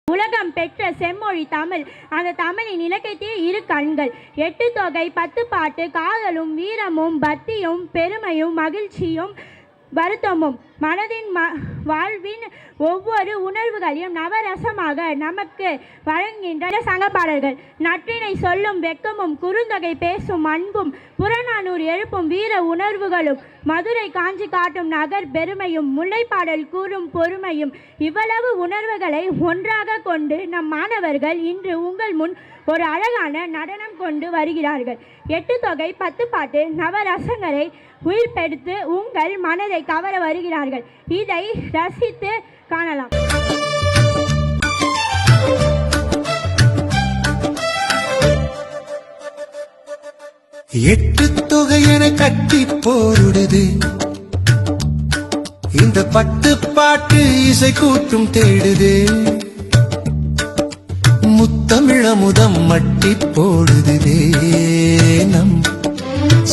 உலகம் பெற்ற செம்மொழி தமிழ். அந்த தமிழின் இலக்கியத்தில் இரு கண்கள். 8 தொகை 10 பாட்டு. காதலும் வீரமும் பக்தியும் பெருமையும் மகிழ்ச்சியும் வருத்தமும் மனதின் வாழ்வின் ஒவ்வொரு உணர்வுகளையும் நவரசமாக நமக்கு வழங்குகின்ற சங்கப்பாடல்கள். நற்றினை சொல்லும் வெக்கமும் குறுந்தொகை பேசும் அன்பும் புறநானூறு எழுப்பும் வீர உணர்வுகளும் மதுரை காஞ்சி காட்டும் நகர் பெருமையும் முல்லைப்பாடல் கூறும் பொறுமையும் இவ்வளவு உணர்வுகளை ஒன்றாக கொண்டு நம் மாணவர்கள் இன்று உங்கள் முன் ஒரு அழகான நடனம் கொண்டு வருகிறார்கள். 8 தொகை 10 பாட்டு நவரசங்களை உயிர்பெடுத்து உங்கள் மனதை கவர வருகிறார்கள். இதை ரசித்து காணலாம். எட்டு தொகையென கட்டி போடுது இந்த 10 பாட்டு இசை கூட்டும் தேடுது. முத்தமிழமுதம் மட்டி போடுதே நம்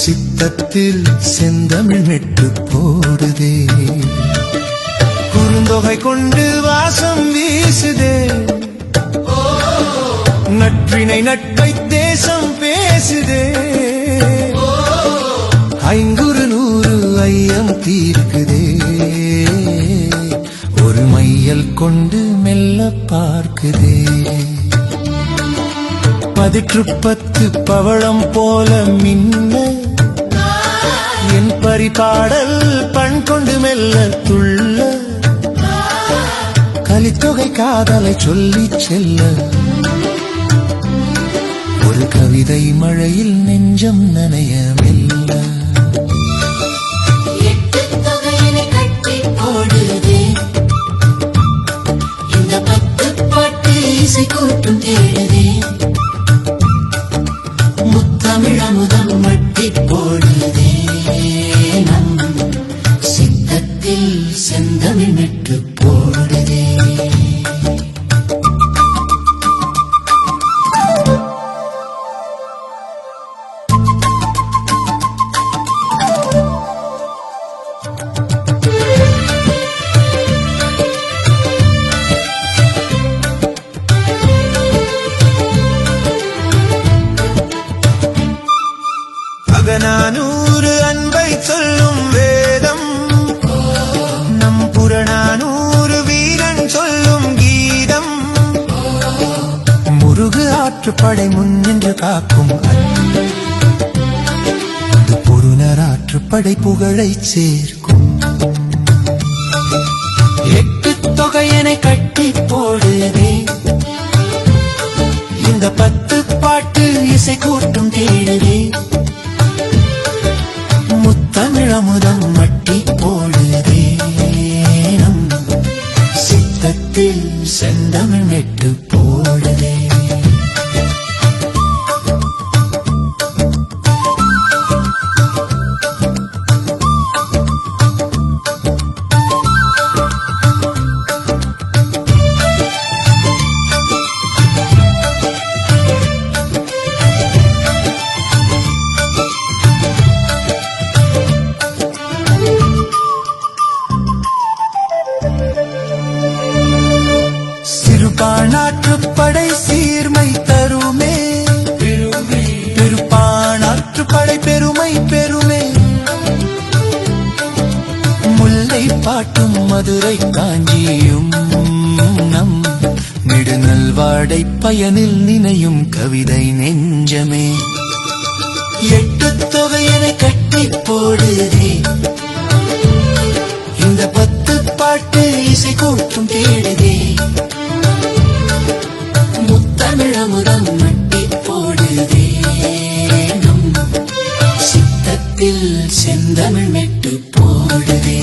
சித்தத்தில் செந்தமிழ் மெட்டு போடுதே. குறுந்தொகை கொண்டு வாசம் வீசுதே. நற்றினை நட்பை தேசம் பேசுதே. 500 ஐயம் தீர்க்குதே. ஒரு மையல் கொண்டு மெல்ல பார்க்குதே. 10 பவளம் போல மின்ன என் பரிபாடல் பண் கொண்டு மெல்ல துள்ள. கலித்தொகை காதலை சொல்லி செல்ல ஒரு கவிதை மழையில் நெஞ்சம் நனைய மெல்ல. 8 தொகையினை கட்டி போடுதே இந்த 10 பாட்டு இசை கூட்டும் தேடுதே. முத்தமிழமுதம் மட்டி போடுதே நம் சித்தத்தில் செந்தமிழ் மெட்டு போடுதே. அகநானூறு அன்பை சொல்லும் வேதம். நம் புறநானூறு வீரன் சொல்லும் கீதம். முருகு ஆற்றுப்படை முன்னின்று காக்கும் அது பொருணர் ஆற்றுப்படை புகழை சேர்க்கும். 8 தொகையனை கட்டி போடுதே இந்த 10 பாட்டு இசை கூட்டும் தேடுதே. முத்தமிழமுதம் மட்டி போடுதே நம் சித்தத்தில் செந்தமிழ் மெட்டு போடுதே. பாணாற்றுப்படை சீர்மை தருமே. பெருப்பாணாற்றுப்படை பெருமை பெருமே. முல்லை பாட்டும் மதுரை காஞ்சியும் நம் நெடுநல்வாடை பயனில் நினையும் கவிதை நெஞ்சமே. 8 தொகையனை கட்டி போடுதே இந்த 10 பாட்டு இசை கூட்டும் தேடுதே. முத்தமிழமுதம் மட்டி போடுதே செந்தமிழ் மெட்டு போடுதே.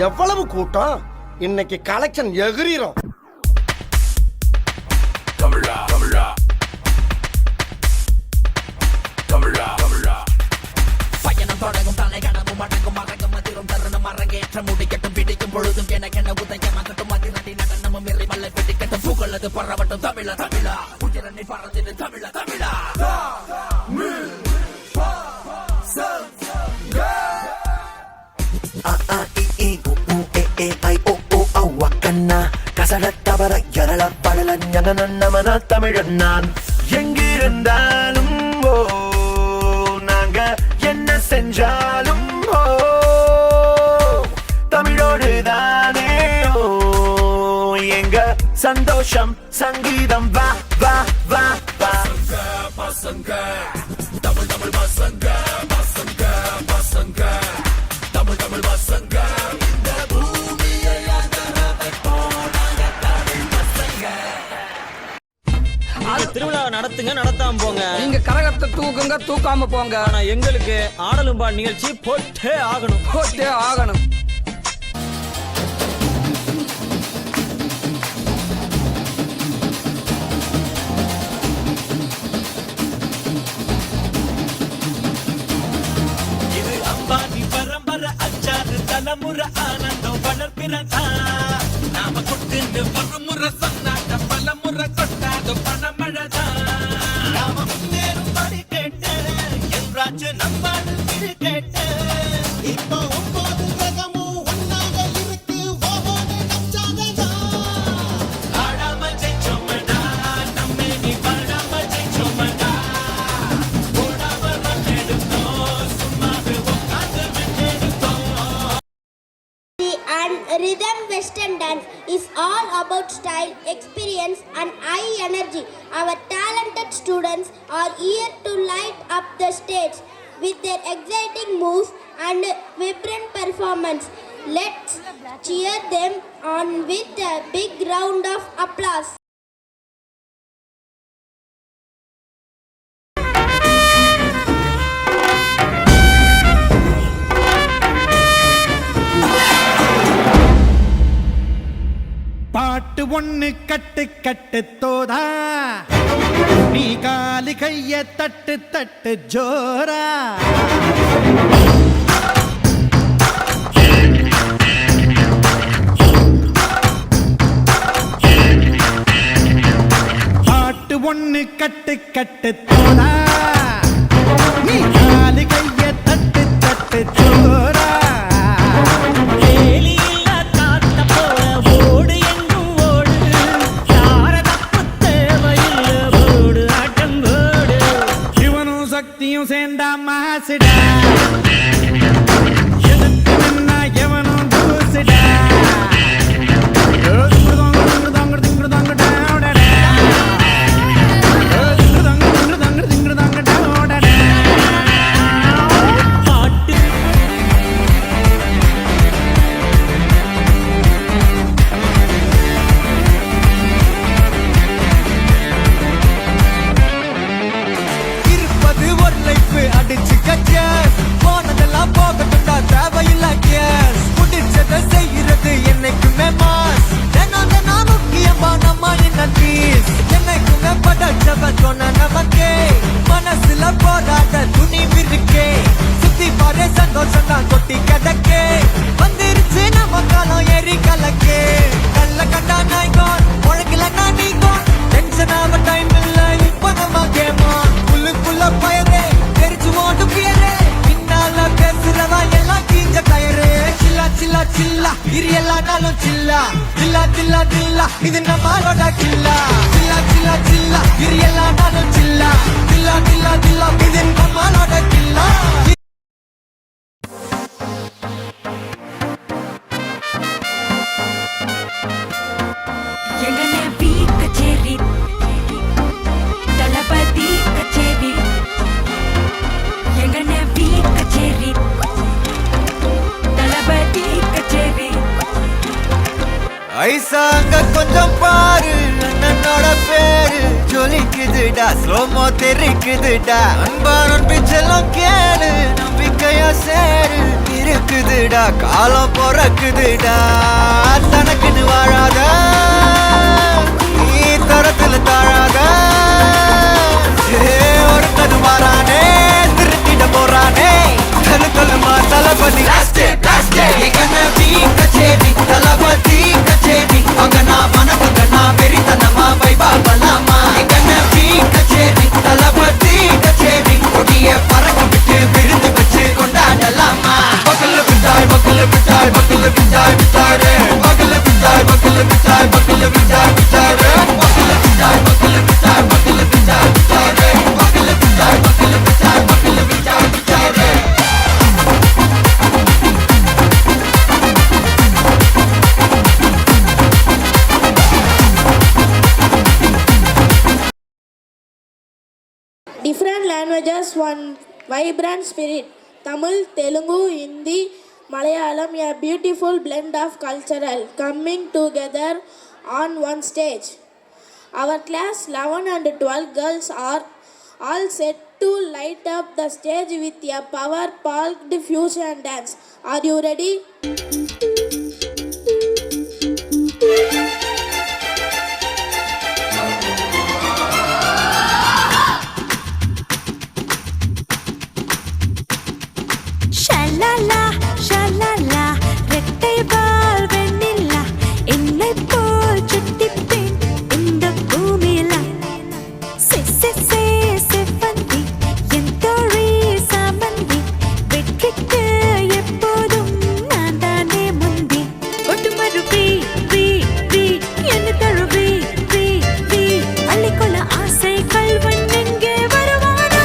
எவ்வளவு கூட்டம் இன்னைக்கு கலெக்ஷன் எகிரிரும். தமிழா தமிழா தமிழா தமிழா பயணம் தொடங்கும் தலை கனவும் அடங்கும் மறக்கும் அதிரும் தருணம் அரங்கேற்ற முடிக்கட்டும் பிடிக்கும் பொழுதும் எனக்கென உதயமாகட்டும் அதிரடி நடனமும் எரிமலை பிடிக்கட்டும் புகழது பரவட்டும் தமிழா தமிழா உயிரனை பறந்திடு தமிழா தமிழா. கசடத்தவர எரள படல ஞகனமன தமிழன் நான் எங்கிருந்தாலும் ஓ நாங்க என்ன செஞ்சாலும் ஓ தமிழோடு தானே ஓ எங்க சந்தோஷம் சங்கீதம் வா வா வா வா பசங்க தமிழ் தமிழ் பசங்க பசங்க பசங்க தமிழ் தமிழ் பசங்க இந்த பூமியை திருவிழாவை நடத்துங்க நடத்தாம போங்க. நீங்க கரகத்தை தூக்குங்க தூக்காம போங்க. ஆனா எங்களுக்கு ஆடலும் பாட நிகழ்ச்சி போட்டே ஆகணும் போட்டே ஆகணும். இது அம்பானி பரம்பரை அச்சாறு தலைமுறை ஆனந்தம் வளர்ப்பிறதா நாம கொண்டு ஒரு முறை சொன்னாட்ட பல முறை கொட்டாத பணமழதா நாம முன்னேறும் படி கேட்டு என்றாச்சு நம்மாடு கேட்டு இப்போ 9 ரகமும் ஒன்னாக இருக்கு ஓஹோன்னு நச்சாததா ஆடாம ஜெயிச்சோமடா நம்மே நீ பாடாம ஜெயிச்சோமடா ஓடாம வந்தெடுத்தோம் சும்மாவே உட்காந்து விட்டெடுத்தோம். And rhythm western dance is all about style, experience and high energy. Our talented students are here to light up the stage with their exciting moves and vibrant performance. Let's cheer them on with a big round of applause. பாட்டு ஒண்ணு கட்டு கட்டு தோதா நீ காலி கைய தட்டு தட்டு ஜோரா பாட்டு ஒண்ணு கட்டு கட்டு தோதா நீ காலி கைய தட்டு தட்டு ஜோரா சேர்ந்தா மாசுடா எதுக்கு நின்னா எவனும் தூசுடா அடிச்சு கச்சேஸ் போனதெல்லாம் போகட்டும்டா தேவையில்ல கேஸ் முடிச்சதை செய்யறது என்னைக்குமே மாஸ் தினம் முக்கியமா நம்ம என்ன பீஸ் என்னைக்குமே படைச்சவ சொன்ன நமக்கே மனசுல போராட துணிவு இருக்கே சுத்தி பாரு சந்தோஷம் தான் கொட்டி கிடக்கே வந்துருச்சு நம்ம காலம் ஏறி கலக்கே நல்ல கண்டா நாய்கோன் உழக்கலன்னா நீங்கோன் டென்ஷன் ஆக டைம் இல்ல இப்ப நம்ம கேமா புல்லுக்குள்ள பயரே ஓட்டு பேரு பின்னால பேசுறவா எல்லாம் கீஞ்ச கயிறு சில்லா சில்லா சில்லா இரு எல்லா நாளும் சில்லா சில்லா சில்லா சில்லா இது நம்மளோட கில்லா சில்லா சில்லா சில்லா இரு எல்லா நாளும் சில்லா சில்லா சில்லா சில்லா இது நம்மளோட கில்லா. ஐசாங்க கொஞ்சம் பாரு அண்ணனோட பேரு ஜொலிக்குதுடா ஸ்லோமோ தெரிக்குதுடா அன்பாரன் பிச்செல்லாம் கேளு நம்பிக்கையா சேரு இருக்குதுடா காலம் பிறக்குதுடா தனக்குன்னு வாழாத நீ தரத்துல தாழாத ஒருத்தது மாறானே திருத்திட போறானே தலுக்கலுமா தளபதி தளபதி கச்சேரி அங்கனா மனசுகனா வெறித்தனமா வைபா பலாமா கச்சேரி தளபதி கச்சேரி கொடிய பறக்க விட்டு விருந்து வச்சு கொண்டாடலாமா பக்கல்ல விட்டாய் பக்கல்ல விட்டாய் பக்கல்ல விட்டாய் விட்டாரே பக்கல்ல விட்டாய் பக்கல்ல விட்டாய் பக்கல்ல விட்டாய் விட்டாரே பக்கல்ல விட்டாய் பக்கல்ல விட்டாய் பக்கல்ல விட்டாய் விட்டாரே பக்கல்ல விட்டாய் பக்கல்ல விட்டாய் பக்கல்ல விட்டாய் விட்டாரே Different languages, one vibrant spirit. Tamil, Telugu, Hindi, Malayalam, a beautiful blend of cultural coming together on one stage. Our class 11 and 12 girls are all set to light up the stage with a power-packed fusion dance. Are you ready? ஷலலா ஷலலா ரெட்டை பால் வெண்ணிலா என்னை போல் சுட்டி பெண் இந்த பூமியில செவ்வந்தி என் தோழி சாமந்தி வெற்றிக்கு எப்போதும் நான் தானே முந்தி ஒட்டுமருவி வி வி என்ன தழுவி வி வி அள்ளிக்கொள்ள ஆசை கல்வன் எங்கே வருவானோ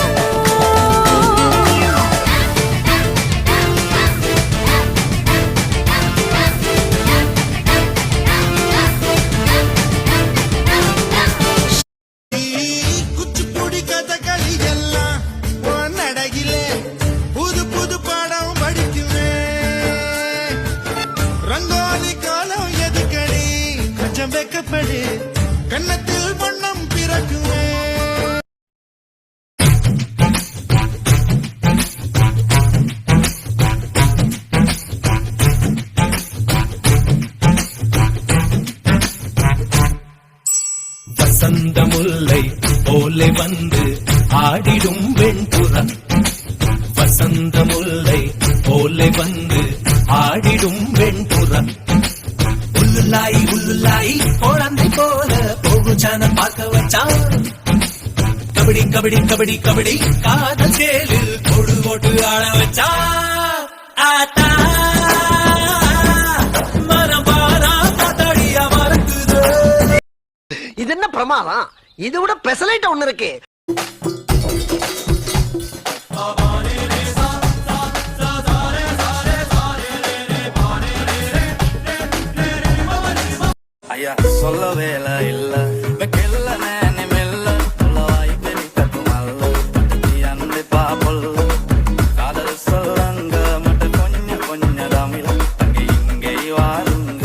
குச்சிப்புடி கதகளி எல்லாம் நடையிலே புது புது பாடம் படிக்குவேன் ரங்கோலி காலம் எதுக்கடி கொஞ்சம் வெக்கப்படு கன்னத்தில் வண்ணம் பிறக்குவேன் வசந்த முல்லை போலே வந்து ஆடிடும் வெண்புறம் வசந்த முல்லை போலே வந்து ஆடிடும் வெண்புறம் உள்ளுலாய் குழந்தை போல போகுச்சான பார்க்க வச்சான் கபடி கபடி கபடி கபடி காதல் சேலில் கொடு போட்டு ஆட வச்சா ஆத்தா மரபாரா காத்தாடியா மறக்குது இது என்ன பிரமாதம் இது விட பெசலைட் ஒண்ணு இருக்கு ஐயா சொல்ல வேலை இல்ல வெக்கல்ல நேனி மெல்ல வாய் பெரி கட்டுமல்ல அன்பை பாப்பொல்ல காதல் சொல்லங்க மட்டும் கொஞ்சம் கொஞ்சம் தமிழ் அங்கே இங்கே வாருங்க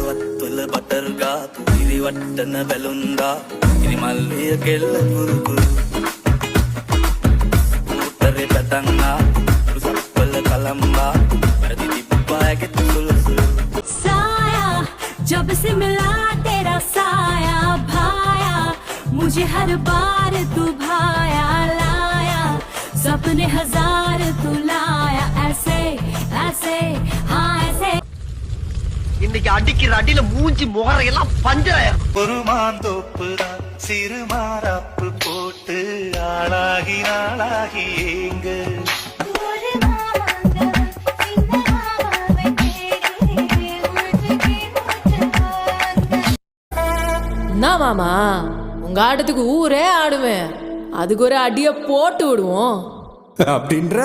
வத்துல பட்டர்கா இது வட்டன பெலுங்கா இது மல்லிய கெல்ல குறுக்கு மூட்டரை பெத்தங்கா சப்பல்ல கலம்பா பிரதி திப்பாய சுலுசு साया जब से मिला तेरा साया भाया मुझे हर बार तू भाया लाया सपने हजार तू लाया ऐसे ऐसे हाँ ऐसे இன்னைக்கு அடிக்கிற அடியில மூஞ்சி முகரையெல்லாம் பஞ்சராயிரும் ஒரு மாந்தோப்பு தான் சிறு மாறாப்பு போட்டு ஆளாகி நாளாகி ஏங்க என்ன மாமா உங்க ஆட்டத்துக்கு ஊரே ஆடுவேன் அதுக்கு ஒரு அடிய போட்டு விடுவோம் அப்படின்ற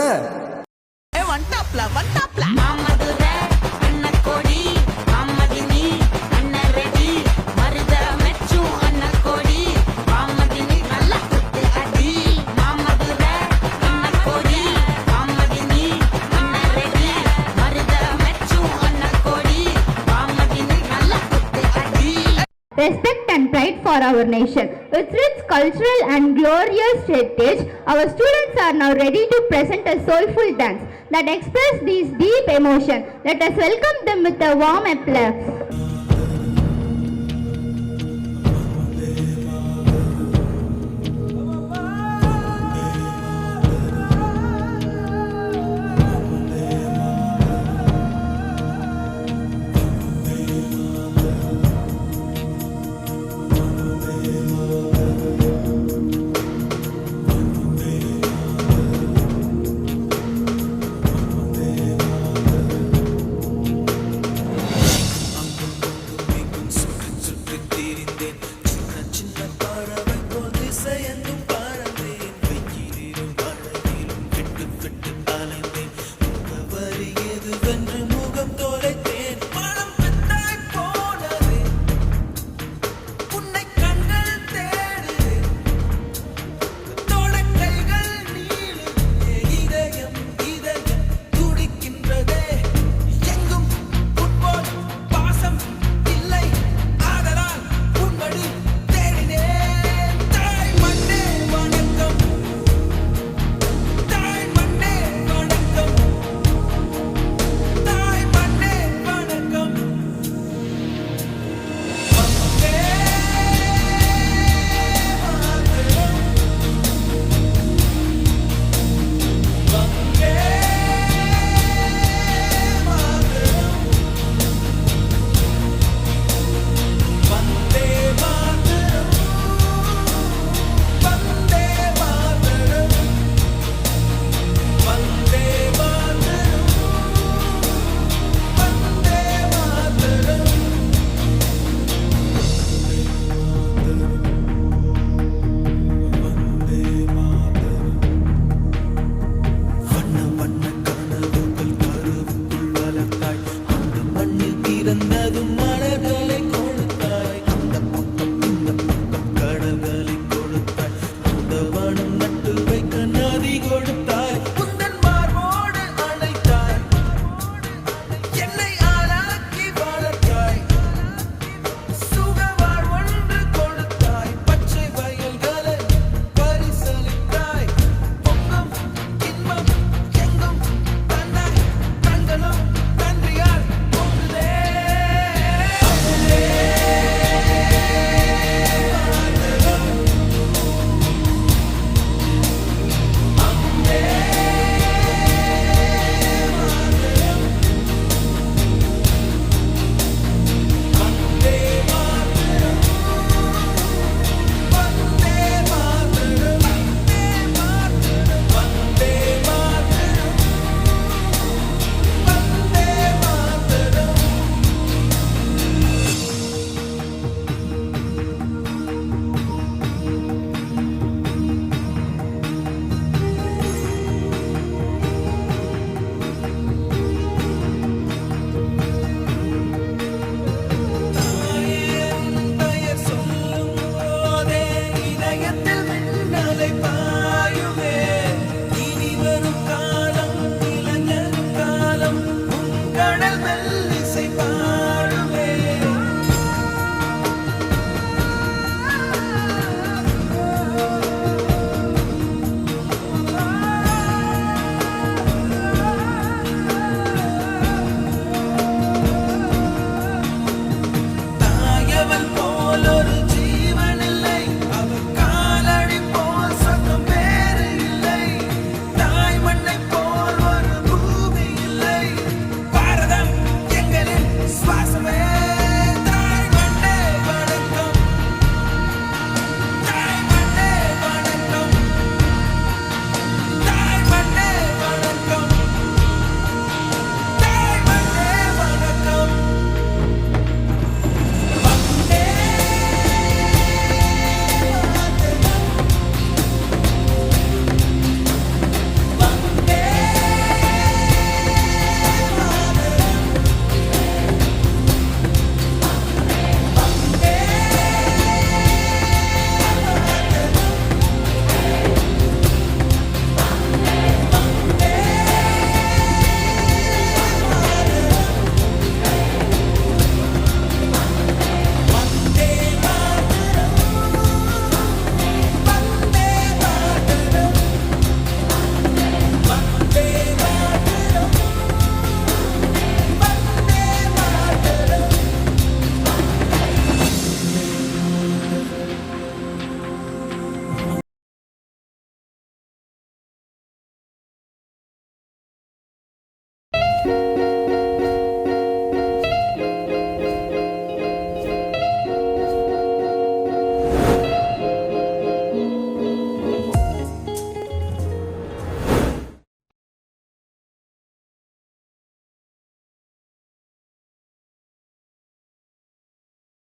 respect and pride for our nation. With rich cultural and glorious heritage, our students are now ready to present a soulful dance that express these deep emotions. Let us welcome them with a warm applause. வென்று